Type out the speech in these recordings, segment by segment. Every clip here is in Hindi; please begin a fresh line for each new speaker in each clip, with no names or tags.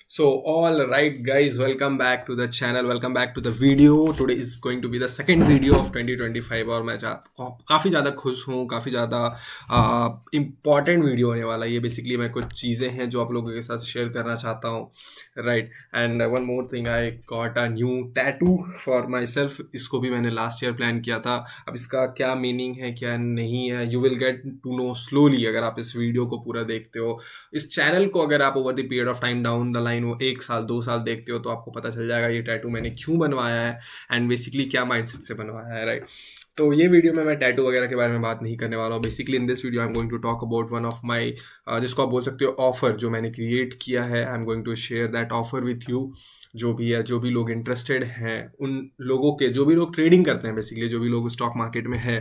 So, all right, guys, welcome back to the channel. Welcome back to the video. Today is going to be the second video of 2025 और मैं काफ़ी ज़्यादा खुश हूँ, काफ़ी ज़्यादा इम्पॉर्टेंट वीडियो होने वाला है। ये बेसिकली मैं कुछ चीज़ें हैं जो आप लोगों के साथ शेयर करना चाहता हूँ, right. And one more thing, I got a new tattoo for my self. इसको भी मैंने लास्ट ईयर प्लान किया था। अब इसका क्या मीनिंग है, क्या नहीं है, you will get to know slowly अगर आप इस वीडियो को पूरा देखते हो। इस चैनल को अगर आप over the period of time down the line वो 1 साल 2 साल देखते हो तो आपको पता चल जाएगा ये टैटू मैंने क्यों बनवाया है एंड बेसिकली क्या माइंडसेट से बनवाया है, राइट। तो ये वीडियो में मैं टैटू वगैरह के बारे में बात नहीं करने वाला हूँ। Basically in this video I am going to talk about one of my, जिसको आप बोल सकते हो ऑफर, जो मैंने क्रिएट किया है। I am going to share that offer with you. जो भी है, जो भी लोग इंटरेस्टेड हैं, उन लोगों के, जो भी लोग ट्रेडिंग करते हैं, बेसिकली जो भी लोग स्टॉक मार्केट में है,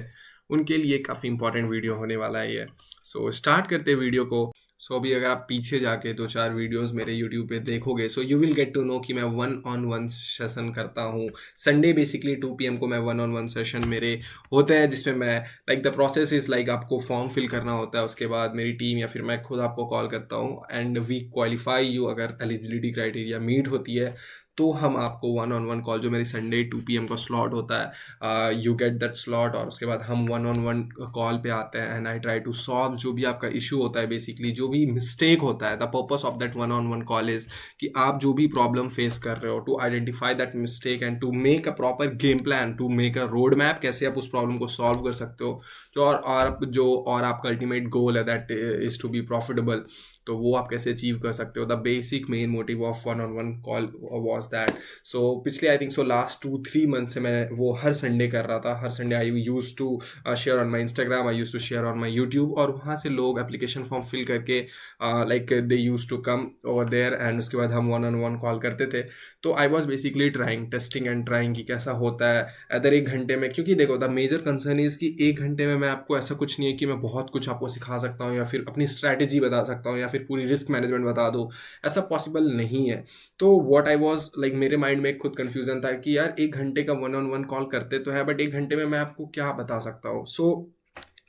उनके लिए काफ़ी इंपॉर्टेंट वीडियो होने वाला है ये। सो स्टार्ट करते हैं वीडियो को। सो अभी अगर आप पीछे जाके 2-4 वीडियोस मेरे यूट्यूब पे देखोगे, so you will get to know कि मैं 1-on-1 सेशन करता हूँ। संडे बेसिकली 2 PM को मैं 1-on-1 सेशन मेरे होते हैं, जिसमें मैं like the process is like आपको फॉर्म फिल करना होता है। उसके बाद मेरी टीम या फिर मैं खुद आपको कॉल करता हूँ एंड वी क्वालिफाई यू। अगर एलिजिबिलिटी क्राइटेरिया मीट होती है तो हम आपको 1-on-1 कॉल, जो मेरी संडे 2 PM का स्लॉट होता है, यू गेट दैट स्लॉट। और उसके बाद हम 1-on-1 कॉल पे आते हैं and I try to solve जो भी आपका इशू होता है, बेसिकली जो भी मिस्टेक होता है। The purpose of that 1-on-1 call is कि आप जो भी प्रॉब्लम फेस कर रहे हो, to identify that mistake and to make a proper game plan, to make a road map, कैसे आप उस प्रॉब्लम को सॉल्व कर सकते हो। और आपका अल्टीमेट गोल है that is to be profitable, तो वो आप कैसे अचीव कर सकते हो। The basic main motive of 1-on-1 call was that. So पिछले I think so last 2-3 month से मैं वो हर संडे कर रहा था। हर Sunday I use to share on my Instagram, I use to share on my YouTube, और वहाँ से लोग एप्लीकेशन फॉर्म फिल करके like they use to come over there and उसके बाद हम 1-on-1 कॉल करते थे। तो I was basically trying, testing and trying कि कैसा होता है अदर 1 घंटे में। क्योंकि देखो, द मेजर कंसर्न इज कि 1 घंटे में मैं आपको, ऐसा कुछ नहीं है कि मैं बहुत कुछ आपको सिखा सकता हूँ या फिर अपनी स्ट्रैटेजी बता सकता हूँ या फिर पूरी रिस्क मैनेजमेंट बता दूँ। ऐसा पॉसिबल नहीं है। तो वॉट आई वॉज लाइक, मेरे माइंड में खुद कन्फ्यूजन था कि यार 1 घंटे का 1-on-1 कॉल करते तो है, बट 1 घंटे में मैं आपको क्या बता सकता हूँ। सो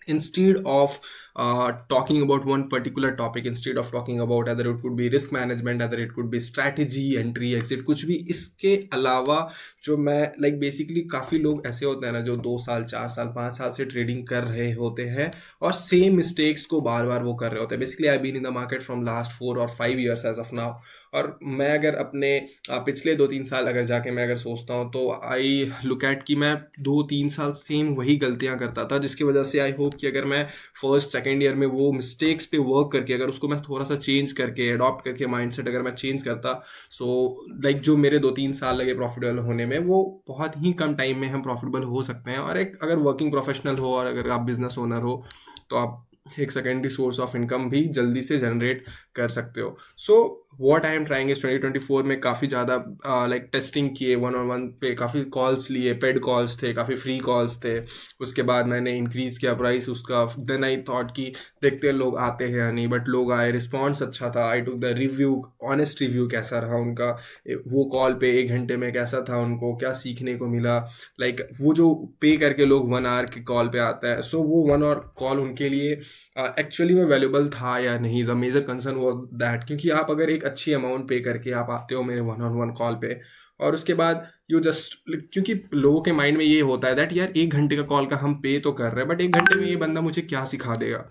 instead of talking about one particular topic, instead of talking about either it could be risk management, either it could be strategy, entry exit, कुछ भी इसके अलावा, जो मैं लाइक बेसिकली काफ़ी लोग ऐसे होते हैं ना जो 2 साल 4 साल 5 साल से ट्रेडिंग कर रहे होते हैं और सेम मिस्टेक्स को बार बार वो कर रहे होते हैं। Basically I been in the market from last 4 or 5 years as of now. और मैं अगर अपने पिछले 2-3 साल अगर जाके मैं अगर सोचता हूँ तो आई लुक एट कि मैं 2-3 साल सेम वही गलतियाँ करता था, जिसकी वजह से आई होप कि अगर मैं फर्स्ट सेकेंड ईयर में वो मिस्टेक्स पे वर्क करके, अगर उसको मैं थोड़ा सा चेंज करके, अडॉप्ट करके माइंडसेट अगर मैं चेंज करता, सो लाइक जो मेरे 2-3 साल लगे प्रॉफिटेबल होने में, वो बहुत ही कम टाइम में हम प्रॉफिटेबल हो सकते हैं। और एक अगर वर्किंग प्रोफेशनल हो और अगर आप बिजनेस ओनर हो तो आप एक सेकेंडरी सोर्स ऑफ इनकम भी जल्दी से जनरेट कर सकते हो। So what I am trying is 2024 में काफ़ी ज़्यादा लाइक टेस्टिंग किए 1-on-1 पे, काफ़ी कॉल्स लिए, पेड कॉल्स थे, काफ़ी फ्री कॉल्स थे। उसके बाद मैंने इंक्रीज़ किया प्राइस उसका। देन आई थॉट कि देखते हैं लोग आते हैं या नहीं, बट लोग आए, रिस्पॉन्स अच्छा था। I took the review, honest review कैसा रहा उनका, वो कॉल पे 1 घंटे में कैसा था, उनको क्या सीखने को मिला। लाइक वो जो पे करके लोग 1 आवर की कॉल पे आता है, सो वो 1 आवर कॉल उनके लिए एक्चुअली में वैल्यूबल था या नहीं। The major concern was that, क्योंकि आप अगर एक अच्छी अमाउंट पे करके आप आते हो मेरे 1-on-1 कॉल पे, और उसके बाद यू जस्ट, क्योंकि लोगों के माइंड में ये होता है दैट यार 1 घंटे का कॉल का हम पे तो कर रहे हैं, बट 1 घंटे में ये बंदा मुझे क्या सिखा देगा।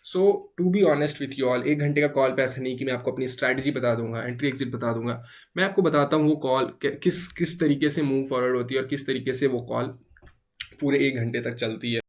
So to be honest with you all, 1 घंटे का कॉल पे ऐसा नहीं कि मैं आपको अपनी स्ट्रैटेजी बता दूंगा, एंट्री एग्जिट बता दूंगा। मैं आपको बताता हूँ वो कॉल किस किस तरीके से मूव फॉरवर्ड होती है और किस तरीके से वो कॉल पूरे 1 घंटे तक चलती है।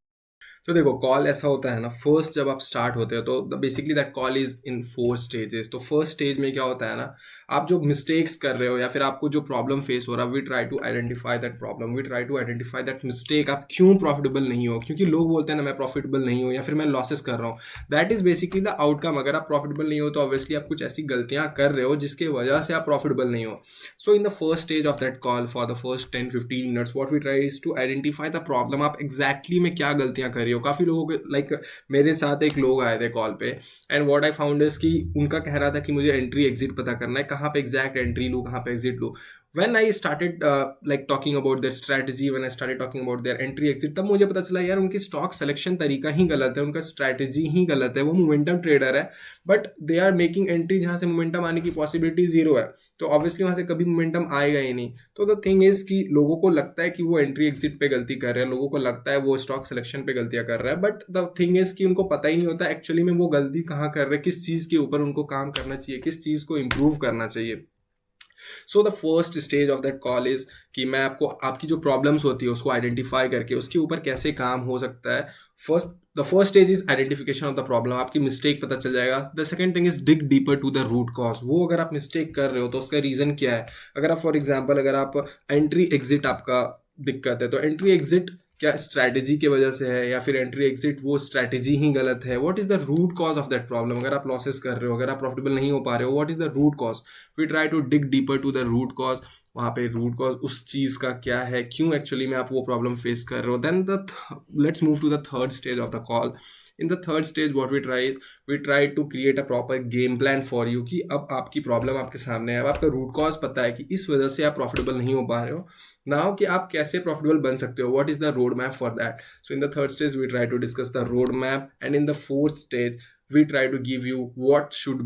तो देखो, कॉल ऐसा होता है ना, फर्स्ट जब आप स्टार्ट होते हो तो basically that call is in 4 stages. तो फर्स्ट स्टेज में क्या होता है ना, आप जो मिस्टेक्स कर रहे हो या फिर आपको जो प्रॉब्लम फेस हो रहा है, we try to identify that problem, we try to identify that mistake. आप क्यों प्रॉफिटेबल नहीं हो, क्योंकि लोग बोलते हैं ना मैं प्रॉफिटेबल नहीं हूँ या फिर मैं लॉसेस कर रहा हूँ। That is basically the outcome. अगर आप प्रॉफिटेबल नहीं हो तो ऑब्वियसली आप कुछ ऐसी गलतियां कर रहे हो जिसकी वजह से आप प्रॉफिटेबल नहीं हो। So in the first stage of that call, for the first 10-15 minutes, what we try is to identify the problem. आप एग्जैक्टली में क्या गलतियां कर रही हो। काफ़ी लोगों को लाइक मेरे साथ एक लोग आए थे कॉल पे, and what I found is कि उनका कह रहा था कि मुझे एंट्री एग्जिट पता करना है, कहाँ पे एग्जैक्ट एंट्री लूँ, कहाँ पे एग्जिट लूँ। when I started like talking about their strategy, when I started talking about their entry exit, तब मुझे पता चला यार उनकी स्टॉक सिलेक्शन तरीका ही गलत है, उनका स्ट्रैटेजी ही गलत है। वो मोमेंटम ट्रेडर है, but they are making entry जहाँ से मोमेंटम आने की पॉसिबिलिटी जीरो है। तो ऑब्वियसली वहाँ से कभी मोमेंटम आएगा ही नहीं। तो द थिंग इज कि लोगों को लगता है कि वो एंट्री एग्जिट पे गलती कर रहे हैं, लोगों को लगता है वो स्टॉक सिलेक्शन पे गलतियां कर रहा है, बट द थिंग इज कि उनको पता ही नहीं होता एक्चुअली में वो गलती कहाँ कर रहे हैं, किस चीज़ के ऊपर उनको काम करना चाहिए, किस चीज़ को इम्प्रूव करना चाहिए। So the first stage of that call is कि मैं आपको आपकी जो प्रॉब्लम्स होती है उसको आइडेंटिफाई करके उसके ऊपर कैसे काम हो सकता है। The first stage is identification of the problem, आपकी मिस्टेक पता चल जाएगा। The second thing is dig deeper to the root cause, वो अगर आप मिस्टेक कर रहे हो तो उसका रीजन क्या है। अगर आप फॉर एग्जाम्पल अगर आप एंट्री एग्जिट आपका दिक्कत है तो एंट्री एग्जिट क्या स्ट्रैटेजी की वजह से है या फिर एंट्री एग्जिट वो स्ट्रैटेजी ही गलत है, what is the root cause of that problem. अगर आप लॉसेस कर रहे हो, अगर आप प्रॉफिटेबल नहीं हो पा रहे हो, what is the root cause. We try to dig deeper to the root cause, वहाँ पे रूट कॉज उस चीज़ का क्या है, क्यों एक्चुअली में आप वो प्रॉब्लम फेस कर रहे हो। Then the let's move to the third stage of the call. In the third stage what we try to create a proper game plan for you कि अब आपकी प्रॉब्लम आपके सामने है, अब आपका रूट कॉज पता है कि इस वजह से आप प्रॉफिटेबल नहीं हो पा रहे हो। नाउ कि आप कैसे प्रॉफिटेबल बन सकते हो, what is the road map for that. So in the third stage we try to discuss the road map, and in the fourth stage we try to give you what should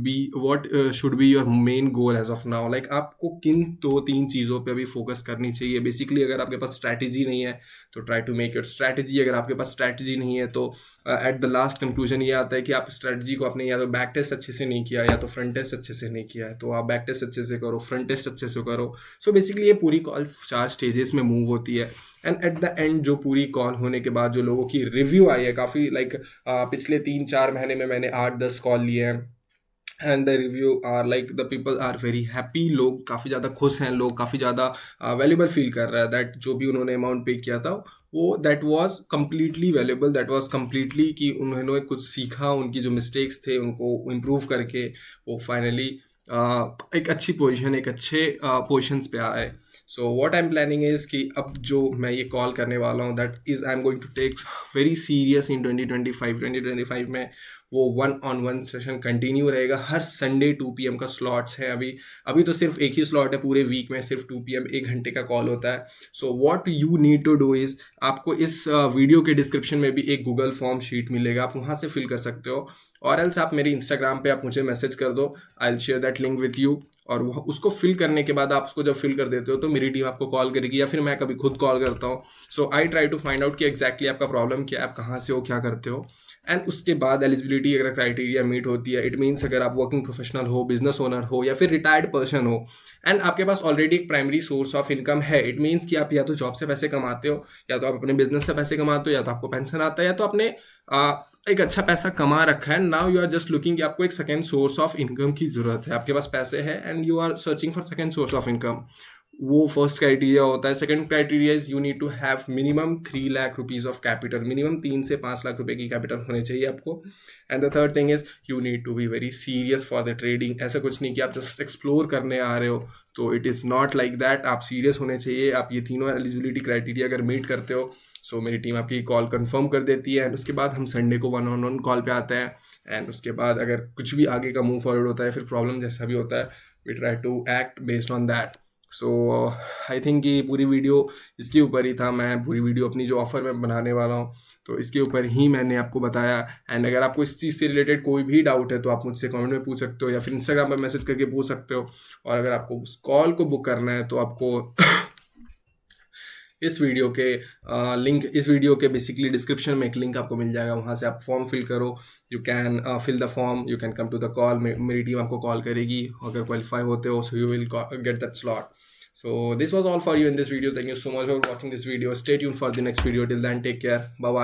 be your main goal as of now, like आपको किन दो तीन चीज़ों पे अभी फोकस करनी चाहिए। बेसिकली अगर आपके पास स्ट्रैटेजी नहीं है तो try to make your strategy, अगर आपके पास स्ट्रैटेजी नहीं है तो एट द लास्ट कंक्लूजन ये आता है कि आप स्ट्रैटेजी को आपने या तो बैक टेस्ट अच्छे से नहीं किया या तो फ्रंट टेस्ट अच्छे से नहीं किया है, तो आप बैक टेस्ट अच्छे से करो, फ्रंट टेस्ट अच्छे से करो। सो बेसिकली ये पूरी कॉल 4 स्टेजेस में मूव होती है, एंड एट द एंड जो पूरी कॉल होने के बाद जो लोगों की रिव्यू आई है काफ़ी लाइक पिछले 3-4 महीने में मैंने 8-10 कॉल लिए हैं, and the review are like the people are very happy, लोग काफ़ी ज़्यादा खुश हैं, लोग काफ़ी ज़्यादा वैल्यूबल फील कर रहा है दैट जो भी उन्होंने अमाउंट पे किया था वो that was completely valuable, that was completely कि उन्होंने कुछ सीखा, उनकी जो मिस्टेक्स थे उनको इम्प्रूव करके वो फाइनली एक अच्छी पोजीशन, एक अच्छे पोजिशंस पे आए। So what I am planning is कि अब जो मैं ये कॉल करने वाला हूँ that is I am going to take very serious in 2025 में वो 1-on-1 सेशन कंटिन्यू रहेगा। हर संडे 2 PM का स्लॉट्स हैं। अभी तो सिर्फ एक ही स्लॉट है, पूरे वीक में सिर्फ 2 PM 1 घंटे का कॉल होता है। So what you need to do is आपको इस वीडियो के डिस्क्रिप्शन में भी एक गूगल फॉर्म शीट मिलेगा, आप वहाँ से फिल कर सकते हो, और एल्स आप मेरे इंस्टाग्राम पे आप मुझे मैसेज कर दो, I will share that link with you. और उसको फिल करने के बाद आप उसको जब फिल कर देते हो तो मेरी टीम आपको कॉल करेगी या फिर मैं कभी खुद कॉल करता हूँ। So I try to find out कि एग्जैक्टली आपका प्रॉब्लम क्या है, आप कहाँ से हो, क्या करते हो, एंड उसके बाद एलिजिबिलिटी अगर क्राइटेरिया मीट होती है, इट मीन्स अगर आप वर्किंग प्रोफेशनल हो, बिजनेस ओनर हो या फिर रिटायर्ड पर्सन हो, एंड आपके पास ऑलरेडी एक प्राइमरी सोर्स ऑफ इनकम है, इट मीन्स कि आप या तो जॉब से पैसे कमाते हो, या तो आप अपने बिजनेस से पैसे कमाते हो, या तो आपको पेंशन आता है, या तो आपने एक अच्छा पैसा कमा रखा है। Now you are just looking कि आपको एक सेकेंड सोर्स ऑफ इनकम की जरूरत है, आपके पास पैसे हैं and you are searching for second source of income. वो फर्स्ट क्राइटेरिया होता है। Second criteria is you need to have minimum 3 lakh rupees of capital, minimum 3 से 5 लाख रुपए की कैपिटल होने चाहिए आपको। And the third thing is you need to be very serious for the trading. ऐसा कुछ नहीं कि आप जस्ट एक्सप्लोर करने आ रहे हो, तो it is not like that, आप सीरियस होने चाहिए। आप ये तीनों एलिजिबिलिटी क्राइटेरिया अगर मीट करते हो सो मेरी टीम आपकी कॉल कंफर्म कर देती है, एंड उसके बाद हम संडे को 1-on-1 कॉल पे आते हैं, एंड उसके बाद अगर कुछ भी आगे का मूव फॉरवर्ड होता है, फिर प्रॉब्लम जैसा भी होता है, we try to act based on that. So I think कि पूरी वीडियो इसके ऊपर ही था। मैं पूरी वीडियो अपनी जो ऑफ़र में बनाने वाला हूँ तो इसके ऊपर ही मैंने आपको बताया। एंड अगर आपको इस चीज़ से रिलेटेड कोई भी डाउट है तो आप मुझसे कमेंट में पूछ सकते हो या फिर इंस्टाग्राम पर मैसेज करके पूछ सकते हो। और अगर आपको उस कॉल को बुक करना है तो आपको इस वीडियो के बेसिकली डिस्क्रिप्शन में एक लिंक आपको मिल जाएगा, वहाँ से आप फॉर्म फिल करो। You can fill the form, you can come to the call. मेरी टीम आपको कॉल करेगी, अगर क्वालिफाई होते हो so you will get that slot. So this was all for you in this video. Thank you so much for watching this video. Stay tuned for the next video. Till then, take care. Bye bye.